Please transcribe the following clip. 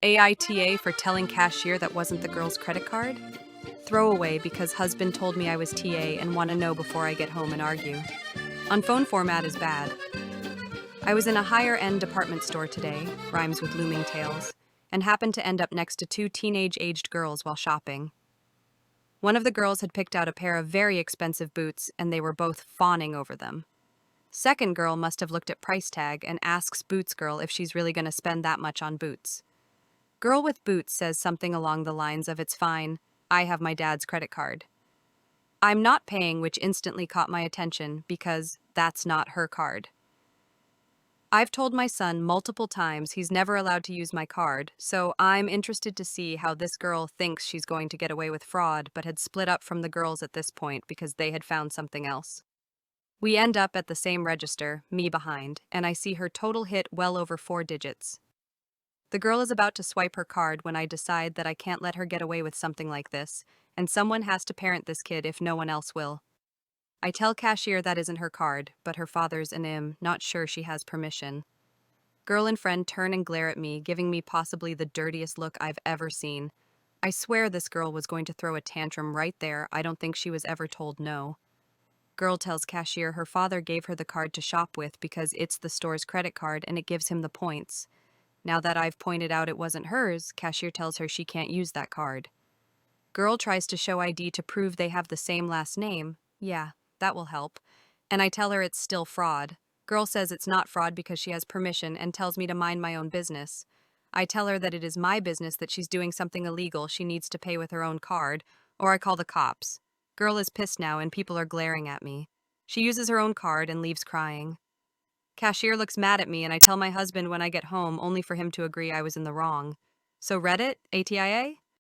AITA for telling cashier that wasn't the girl's credit card? Throwaway because husband told me I was TA and want to know before I get home and argue. On phone format is bad. I was in a higher-end department store today, rhymes with looming tales, and happened to end up next to two teenage-aged girls while shopping. One of the girls had picked out a pair of very expensive boots, and they were both fawning over them. Second girl must have looked at price tag and asks Boots girl if she's really going to spend that much on boots. Girl with boots says something along the lines of "It's fine, I have my dad's credit card." I'm not paying, which instantly caught my attention because that's not her card. I've told my son multiple times he's never allowed to use my card, so I'm interested to see how this girl thinks she's going to get away with fraud but had split up from the girls at this point because they had found something else. We end up at the same register, me behind, and I see her total hit well over 4 digits. The girl is about to swipe her card when I decide that I can't let her get away with something like this, and someone has to parent this kid if no one else will. I tell cashier that isn't her card, but her father's an not sure she has permission. Girl and friend turn and glare at me, giving me possibly the dirtiest look I've ever seen. I swear this girl was going to throw a tantrum right there. I don't think she was ever told no. Girl tells cashier her father gave her the card to shop with because it's the store's credit card and it gives him the points. Now that I've pointed out it wasn't hers, cashier tells her she can't use that card. Girl tries to show ID to prove they have the same last name. Yeah, that will help. And I tell her it's still fraud. Girl says it's not fraud because she has permission and tells me to mind my own business. I tell her that it is my business that she's doing something illegal she needs to pay with her own card, or I call the cops. Girl is pissed now and people are glaring at me. She uses her own card and leaves crying. Cashier looks mad at me and I tell my husband when I get home only for him to agree I was in the wrong. So Reddit, ATIA?